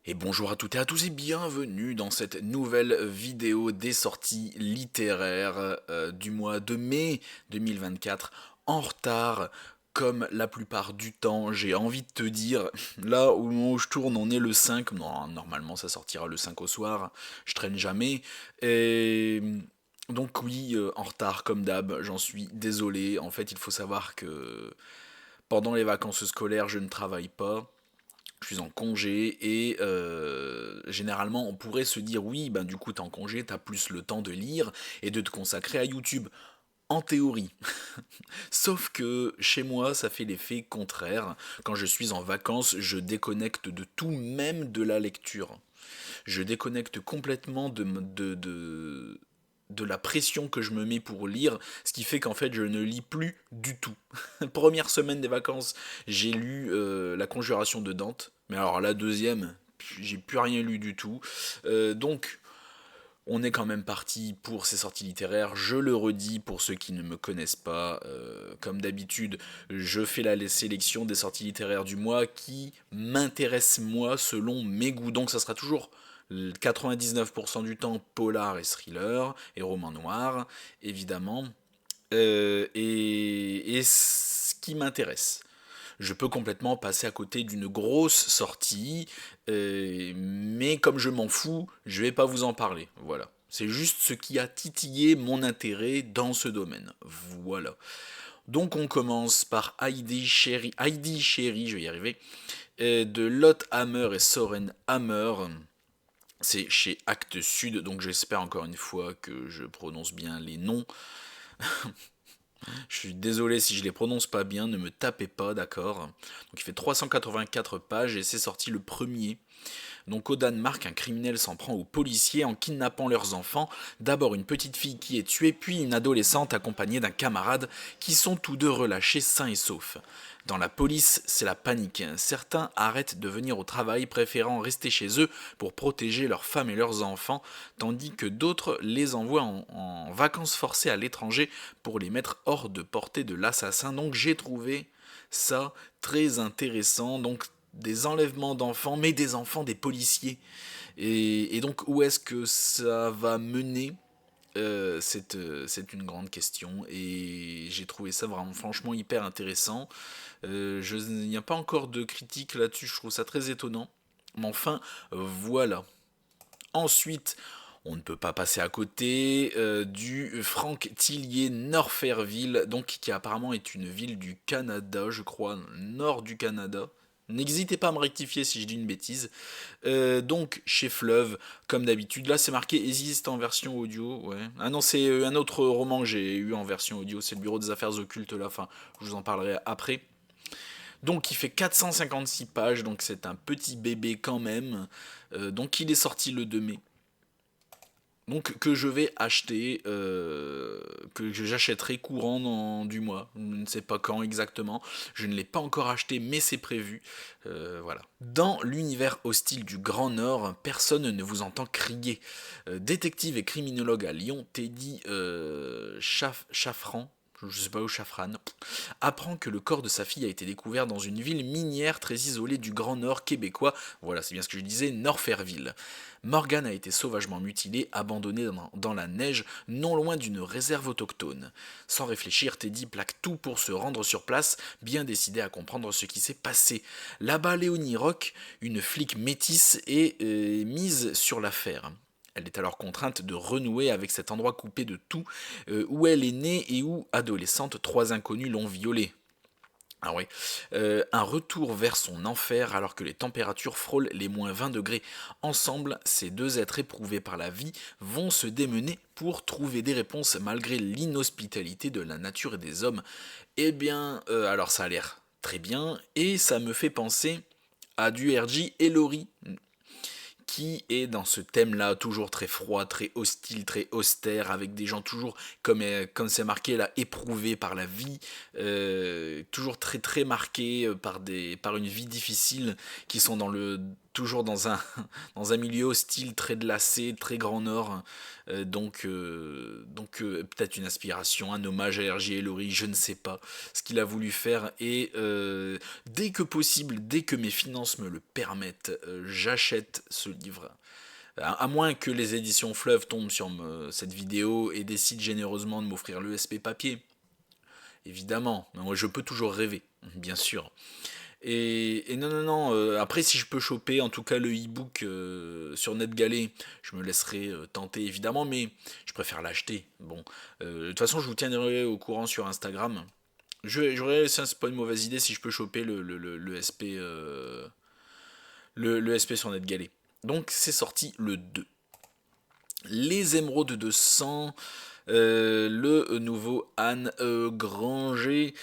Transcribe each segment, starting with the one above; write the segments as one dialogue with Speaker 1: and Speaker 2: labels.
Speaker 1: Et bonjour à toutes et à tous et bienvenue dans cette nouvelle vidéo des sorties littéraires du mois de mai 2024, en retard comme la plupart du temps, j'ai envie de te dire. Là au moment où je tourne, on est le 5. Non, normalement ça sortira le 5 au soir, je traîne jamais. Et donc oui, en retard comme d'hab, j'en suis désolé. En fait, il faut savoir que pendant les vacances scolaires, je ne travaille pas. Je suis en congé et généralement on pourrait se dire oui, ben du coup t'es en congé, t'as plus le temps de lire et de te consacrer à YouTube. En théorie. Sauf que chez moi ça fait l'effet contraire. Quand je suis en vacances, je déconnecte de tout, même de la lecture. Je déconnecte complètement de la pression que je me mets pour lire, ce qui fait qu'en fait je ne lis plus du tout. Première semaine des vacances, j'ai lu La Conjuration de Dante, mais alors la deuxième, j'ai plus rien lu du tout. Donc on est quand même parti pour ces sorties littéraires. Je le redis pour ceux qui ne me connaissent pas. Comme d'habitude, je fais la sélection des sorties littéraires du mois qui m'intéressent moi selon mes goûts. Donc ça sera toujours 99% du temps polar et thriller et roman noir, évidemment. Et ce qui m'intéresse. Je peux complètement passer à côté d'une grosse sortie, mais comme je m'en fous, je vais pas vous en parler. Voilà. C'est juste ce qui a titillé mon intérêt dans ce domaine. Voilà. Donc on commence par Heidi Chéri, je vais y arriver, de Lotte Hammer et Soren Hammer. C'est chez Actes Sud, donc j'espère encore une fois que je prononce bien les noms. Je suis désolé si je les prononce pas bien, ne me tapez pas, d'accord. Donc il fait 384 pages et c'est sorti le premier. Donc au Danemark, un criminel s'en prend aux policiers en kidnappant leurs enfants. D'abord une petite fille qui est tuée, puis une adolescente accompagnée d'un camarade qui sont tous deux relâchés sains et saufs. Dans la police, c'est la panique. Certains arrêtent de venir au travail, préférant rester chez eux pour protéger leurs femmes et leurs enfants, tandis que d'autres les envoient en vacances forcées à l'étranger pour les mettre hors de portée de l'assassin. Donc j'ai trouvé ça très intéressant. Donc des enlèvements d'enfants, mais des enfants des policiers. Et donc où est-ce que ça va mener c'est une grande question et j'ai trouvé ça vraiment franchement hyper intéressant. Il n'y a pas encore de critique là-dessus, je trouve ça très étonnant. Mais enfin, voilà. Ensuite, on ne peut pas passer à côté du Franck Tillier Norfairville, donc qui apparemment est une ville du Canada, je crois, nord du Canada. N'hésitez pas à me rectifier si je dis une bêtise. Donc chez Fleuve, comme d'habitude, là c'est marqué existe en version audio. Ouais. Ah non, c'est un autre roman que j'ai eu en version audio, c'est le Bureau des Affaires Occultes là. Enfin, je vous en parlerai après. Donc il fait 456 pages, donc c'est un petit bébé quand même. Donc il est sorti le 2 mai. Donc que je vais acheter, que j'achèterai courant du mois. Je ne sais pas quand exactement. Je ne l'ai pas encore acheté, mais c'est prévu. Voilà. Dans l'univers hostile du Grand Nord, personne ne vous entend crier. Détective et criminologue à Lyon, Teddy Chaffran, je sais pas où Chafran, apprend que le corps de sa fille a été découvert dans une ville minière très isolée du Grand Nord québécois. Voilà, c'est bien ce que je disais, Norfairville. Morgan a été sauvagement mutilé, abandonné dans la neige, non loin d'une réserve autochtone. Sans réfléchir, Teddy plaque tout pour se rendre sur place, bien décidé à comprendre ce qui s'est passé. Là-bas, Léonie Rock, une flic métisse, est mise sur l'affaire. Elle est alors contrainte de renouer avec cet endroit coupé de tout, où elle est née et où, adolescente, trois inconnus l'ont violée. Ah oui. Un retour vers son enfer alors que les températures frôlent les moins 20 degrés. Ensemble, ces deux êtres éprouvés par la vie vont se démener pour trouver des réponses malgré l'inhospitalité de la nature et des hommes. Eh bien, alors ça a l'air très bien et ça me fait penser à du RJ et Laurie qui est dans ce thème-là, toujours très froid, très hostile, très austère, avec des gens toujours, comme c'est marqué là, éprouvés par la vie, toujours très très marqués par une vie difficile, qui sont toujours dans un milieu hostile, très glacé, très grand nord. Peut-être une inspiration, un hommage à R.J. Ellory, je ne sais pas ce qu'il a voulu faire. Et dès que possible, dès que mes finances me le permettent, j'achète ce livre. À moins que les éditions Fleuve tombent sur cette vidéo et décident généreusement de m'offrir le SP papier. Évidemment, mais moi je peux toujours rêver, bien sûr. Et non, non, non, après si je peux choper en tout cas le e-book sur NetGalley, je me laisserai tenter évidemment, mais je préfère l'acheter. Bon, de toute façon je vous tiendrai au courant sur Instagram. C'est pas une mauvaise idée si je peux choper le SP, le SP sur NetGalley. Donc c'est sorti le 2. Les émeraudes de sang, le nouveau Anne Granger,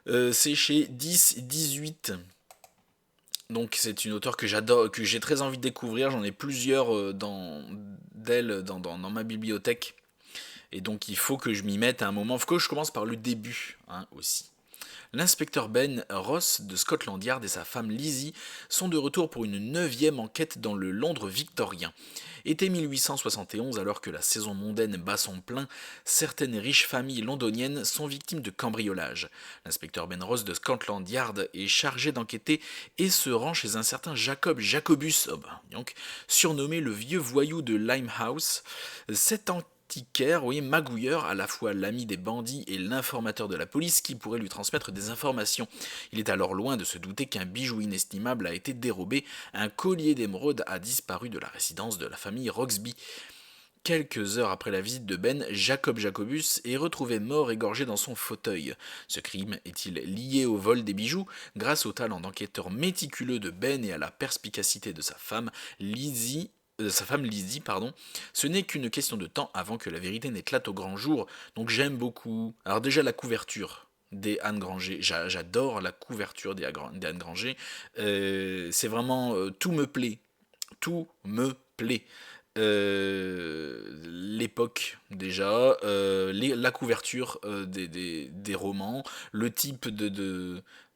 Speaker 1: c'est chez 10-18. Donc c'est une auteure que j'adore, que j'ai très envie de découvrir. J'en ai plusieurs d'elle dans ma bibliothèque. Et donc il faut que je m'y mette à un moment. Il faut que je commence par le début hein, aussi. L'inspecteur Ben Ross de Scotland Yard et sa femme Lizzie sont de retour pour une 9e enquête dans le Londres victorien. Été 1871, alors que la saison mondaine bat son plein, certaines riches familles londoniennes sont victimes de cambriolage. L'inspecteur Ben Ross de Scotland Yard est chargé d'enquêter et se rend chez un certain Jacob Jacobus, surnommé le vieux voyou de Limehouse. Cet antiquaire, oui, magouilleur, à la fois l'ami des bandits et l'informateur de la police qui pourrait lui transmettre des informations. Il est alors loin de se douter qu'un bijou inestimable a été dérobé, un collier d'émeraude a disparu de la résidence de la famille Roxby. Quelques heures après la visite de Ben, Jacob Jacobus est retrouvé mort égorgé dans son fauteuil. Ce crime est-il lié au vol des bijoux? Grâce au talent d'enquêteur méticuleux de Ben et à la perspicacité de sa femme, Lizzie, ce n'est qu'une question de temps avant que la vérité n'éclate au grand jour. Donc j'aime beaucoup. Alors déjà la couverture des Anne Granger, j'adore la couverture des Anne Granger. C'est vraiment tout me plaît, tout me plaît. L'époque déjà, la couverture des romans, le type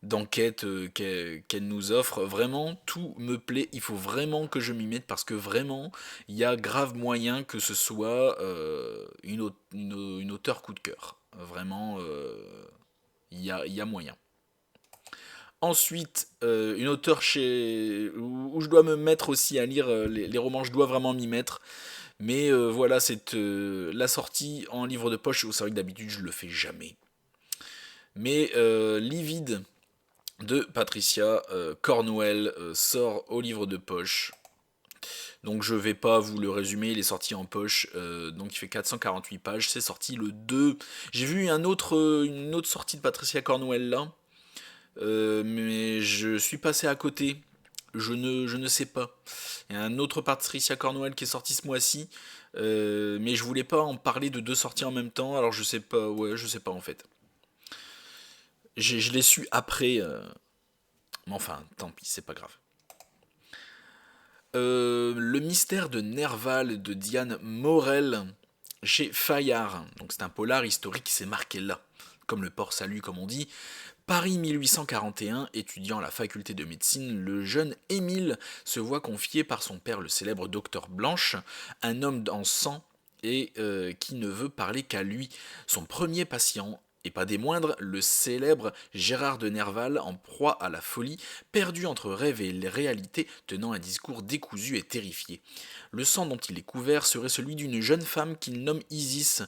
Speaker 1: d'enquête qu'elle nous offre, vraiment tout me plaît, il faut vraiment que je m'y mette parce que vraiment il y a grave moyen que ce soit une auteure coup de cœur. Vraiment, il y a moyen. Ensuite, une auteure où je dois me mettre aussi à lire les romans, je dois vraiment m'y mettre. Mais voilà, c'est la sortie en livre de poche. C'est vrai que d'habitude, je le fais jamais. Mais Livide de Patricia Cornwell sort au livre de poche. Donc je vais pas vous le résumer, il est sorti en poche, donc il fait 448 pages, c'est sorti le 2. J'ai vu une autre sortie de Patricia Cornwell là, mais je suis passé à côté. Je ne sais pas. Il y a un autre Patricia Cornwell qui est sorti ce mois-ci, mais je voulais pas en parler de deux sorties en même temps, alors je sais pas, ouais, je sais pas en fait. Je l'ai su après, mais enfin, tant pis, c'est pas grave. Le mystère de Nerval de Diane Morel chez Fayard. Donc c'est un polar historique qui s'est marqué là, comme le port salut comme on dit. Paris 1841, étudiant à la faculté de médecine, le jeune Émile se voit confier par son père le célèbre docteur Blanche, un homme en sang et qui ne veut parler qu'à lui. Son premier patient, et pas des moindres, le célèbre Gérard de Nerval, en proie à la folie, perdu entre rêve et réalité, tenant un discours décousu et terrifié. Le sang dont il est couvert serait celui d'une jeune femme qu'il nomme Isis.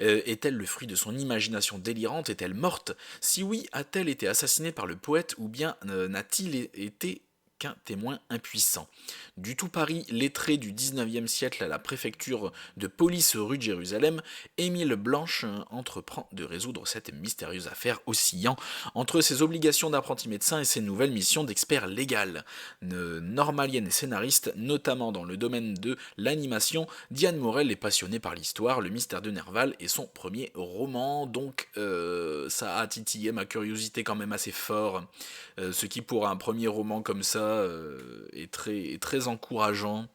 Speaker 1: Est-elle le fruit de son imagination délirante? Est-elle morte? Si oui, a-t-elle été assassinée par le poète ou bien n'a-t-il été qu'un témoin impuissant? Du tout Paris, lettré du 19e siècle à la préfecture de police rue de Jérusalem, Émile Blanche entreprend de résoudre cette mystérieuse affaire oscillant entre ses obligations d'apprenti médecin et ses nouvelles missions d'expert légal. Normalienne et scénariste, notamment dans le domaine de l'animation, Diane Morel est passionnée par l'histoire, le mystère de Nerval est son premier roman, donc ça a titillé ma curiosité quand même assez fort, ce qui pour un premier roman comme ça est très encourageant.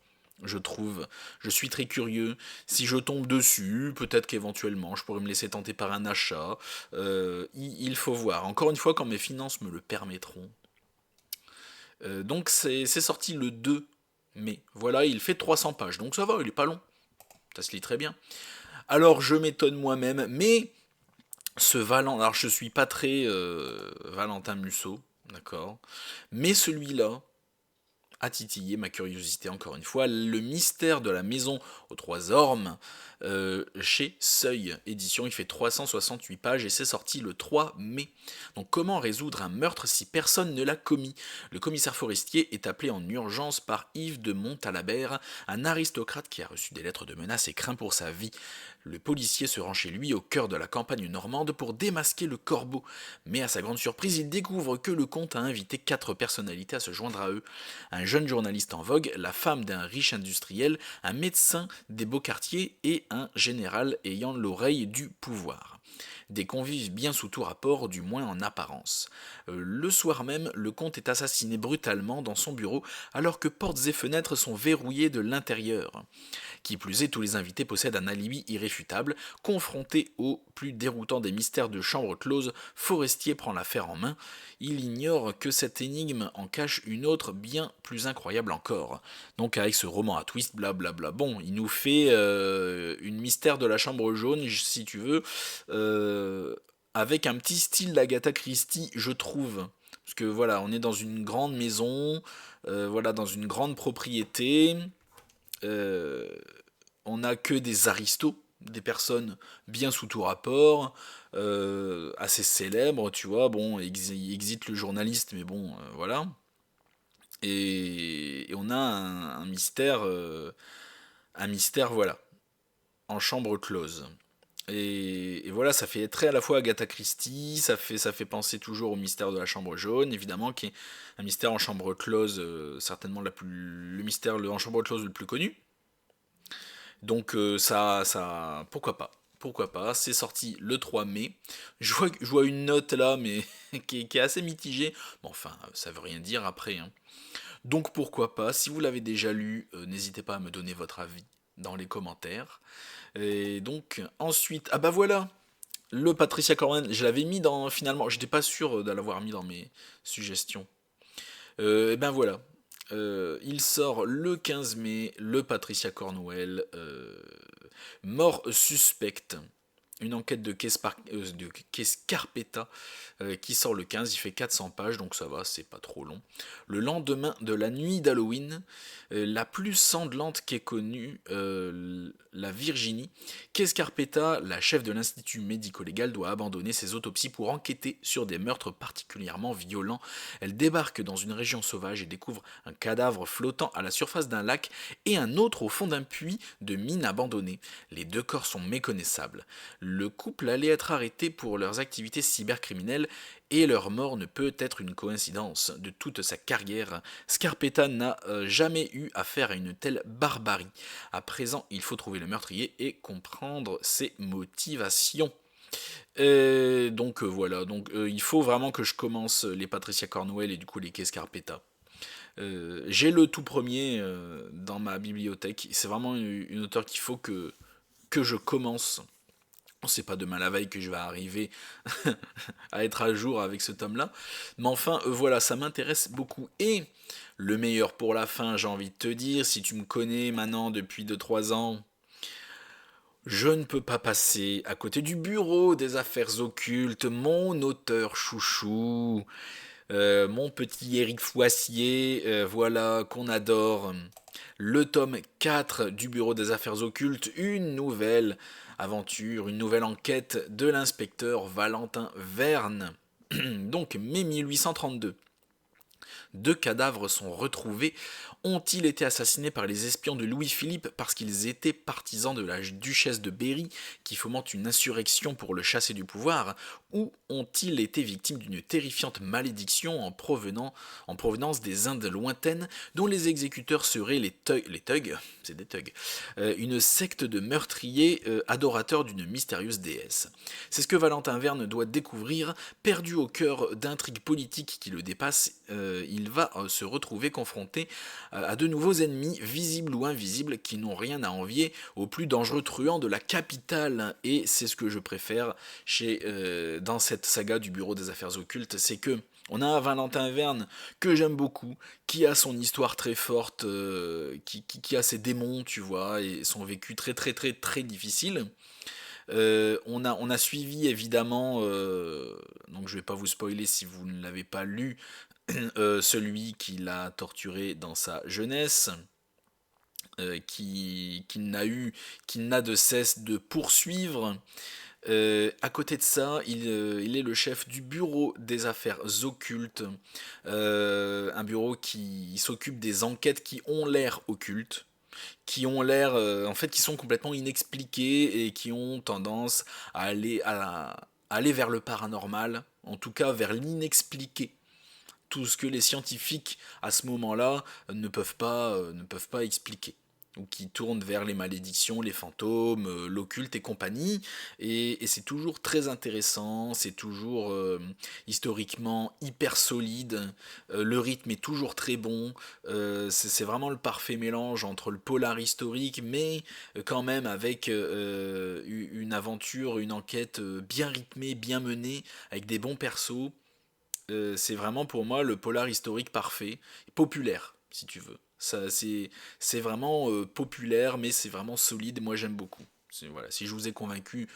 Speaker 1: Je trouve, je suis très curieux. Si je tombe dessus, peut-être qu'éventuellement je pourrais me laisser tenter par un achat. Il faut voir. Encore une fois, quand mes finances me le permettront. Donc c'est sorti le 2 mai. Voilà, il fait 300 pages, donc ça va, il est pas long. Ça se lit très bien. Alors je m'étonne moi-même, mais ce Valentin, alors je suis pas très Valentin Musso, d'accord, mais celui-là a titillé ma curiosité encore une fois. Le mystère de la maison aux trois ormes, chez Seuil Édition, il fait 368 pages et c'est sorti le 3 mai. Donc comment résoudre un meurtre si personne ne l'a commis? Le commissaire forestier est appelé en urgence par Yves de Montalabert, un aristocrate qui a reçu des lettres de menaces et craint pour sa vie. Le policier se rend chez lui au cœur de la campagne normande pour démasquer le corbeau. Mais à sa grande surprise, il découvre que le comte a invité 4 personnalités à se joindre à eux. Un jeune journaliste en vogue, la femme d'un riche industriel, un médecin des beaux quartiers et un général ayant l'oreille du pouvoir. Des convives bien sous tout rapport, du moins en apparence. Le soir même, le comte est assassiné brutalement dans son bureau alors que portes et fenêtres sont verrouillées de l'intérieur. Qui plus est, tous les invités possèdent un alibi irréfutable. Confronté au plus déroutant des mystères de chambre close, Forestier prend l'affaire en main. Il ignore que cette énigme en cache une autre bien plus incroyable encore. Donc avec ce roman à twist, blablabla. Bon, il nous fait une mystère de la chambre jaune, si tu veux, avec un petit style d'Agatha Christie, je trouve. Parce que voilà, on est dans une grande maison, voilà, dans une grande propriété. Euh, on n'a que des aristos, des personnes bien sous tout rapport, assez célèbres, tu vois. Bon, existe le journaliste, mais bon, voilà. Et on a un mystère, voilà, en chambre close. Et voilà, ça fait très à la fois Agatha Christie, ça fait penser toujours au mystère de la chambre jaune, évidemment, qui est un mystère en chambre close, certainement le mystère en chambre close le plus connu. Donc pourquoi pas? Pourquoi pas? C'est sorti le 3 mai. Je vois une note là, mais qui est assez mitigée. Bon, enfin, ça veut rien dire après, hein. Donc pourquoi pas? Si vous l'avez déjà lu, n'hésitez pas à me donner votre avis dans les commentaires. Et donc ensuite, ah bah voilà, le Patricia Cornwell, je l'avais mis dans finalement, j'étais pas sûr de l'avoir mis dans mes suggestions. Et ben voilà, il sort le 15 mai, le Patricia Cornwell, mort suspecte. Une enquête de Case Carpeta qui sort le 15, il fait 400 pages, donc ça va, c'est pas trop long. Le lendemain de la nuit d'Halloween, la plus sanglante qu'ait connue la Virginie, Case Carpeta, la chef de l'institut médico-légal, doit abandonner ses autopsies pour enquêter sur des meurtres particulièrement violents. Elle débarque dans une région sauvage et découvre un cadavre flottant à la surface d'un lac et un autre au fond d'un puits de mine abandonné. Les deux corps sont méconnaissables. Le couple allait être arrêté pour leurs activités cybercriminelles et leur mort ne peut être une coïncidence. De toute sa carrière, Scarpetta n'a jamais eu affaire à une telle barbarie. À présent, il faut trouver le meurtrier et comprendre ses motivations. Donc voilà, donc il faut vraiment que je commence les Patricia Cornwell et du coup les Kay Scarpetta. J'ai le tout premier dans ma bibliothèque. C'est vraiment une auteure qu'il faut que je commence. C'est pas demain la veille que je vais arriver à être à jour avec ce tome-là. Mais enfin, voilà, ça m'intéresse beaucoup. Et le meilleur pour la fin, j'ai envie de te dire, si tu me connais maintenant depuis 2-3 ans, je ne peux pas passer à côté du bureau des affaires occultes, mon auteur chouchou, mon petit Éric Foissier, voilà, qu'on adore. Le tome 4 du Bureau des Affaires Occultes, une nouvelle aventure, une nouvelle enquête de l'inspecteur Valentin Verne. Donc, mai 1832. Deux cadavres sont retrouvés. Ont-ils été assassinés par les espions de Louis-Philippe parce qu'ils étaient partisans de la duchesse de Berry qui fomente une insurrection pour le chasser du pouvoir? Ou ont-ils été victimes d'une terrifiante malédiction en provenance des Indes lointaines dont les exécuteurs seraient les thugs, c'est des thugs, une secte de meurtriers adorateurs d'une mystérieuse déesse? C'est ce que Valentin Verne doit découvrir. Perdu au cœur d'intrigues politiques qui le dépassent, il va se retrouver confronté à de nouveaux ennemis, visibles ou invisibles, qui n'ont rien à envier aux plus dangereux truands de la capitale. Et c'est ce que je préfère dans cette saga du Bureau des Affaires Occultes, c'est que On a un Valentin Verne que j'aime beaucoup, qui a son histoire très forte, qui a ses démons, tu vois, et son vécu très très très très difficile. On a suivi évidemment, donc je vais pas vous spoiler si vous ne l'avez pas lu, celui qui l'a torturé dans sa jeunesse, qui n'a de cesse de poursuivre. À côté de ça, il est le chef du bureau des affaires occultes, un bureau qui s'occupe des enquêtes qui ont l'air occultes, qui ont l'air, en fait, qui sont complètement inexpliquées et qui ont tendance à aller vers le paranormal, en tout cas vers l'inexpliqué. Tout ce que les scientifiques à ce moment-là ne peuvent pas expliquer, ou qui tournent vers les malédictions, les fantômes, l'occulte et compagnie. Et c'est toujours très intéressant, c'est toujours historiquement hyper solide, le rythme est toujours très bon, c'est vraiment le parfait mélange entre le polar historique, mais quand même avec une aventure, une enquête bien rythmée, bien menée, avec des bons persos. C'est vraiment pour moi le polar historique parfait, populaire si tu veux. C'est vraiment populaire, mais c'est vraiment solide. Moi j'aime beaucoup. Voilà, si je vous ai convaincu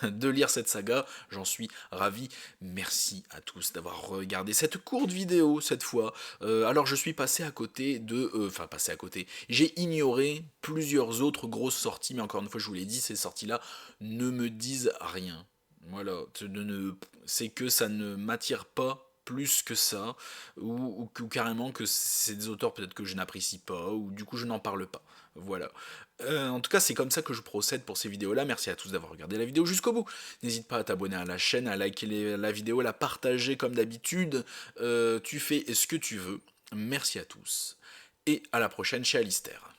Speaker 1: de lire cette saga, j'en suis ravi. Merci à tous d'avoir regardé cette courte vidéo cette fois. Alors je suis passé à côté enfin passé à côté. J'ai ignoré plusieurs autres grosses sorties, mais encore une fois je vous l'ai dit, ces sorties-là ne me disent rien. Voilà, c'est que ça ne m'attire pas plus que ça, ou carrément que c'est des auteurs peut-être que je n'apprécie pas, ou du coup je n'en parle pas. Voilà. En tout cas, c'est comme ça que je procède pour ces vidéos-là. Merci à tous d'avoir regardé la vidéo jusqu'au bout. N'hésite pas à t'abonner à la chaîne, à liker la vidéo, à la partager comme d'habitude. Tu fais ce que tu veux. Merci à tous. Et à la prochaine chez Alistair.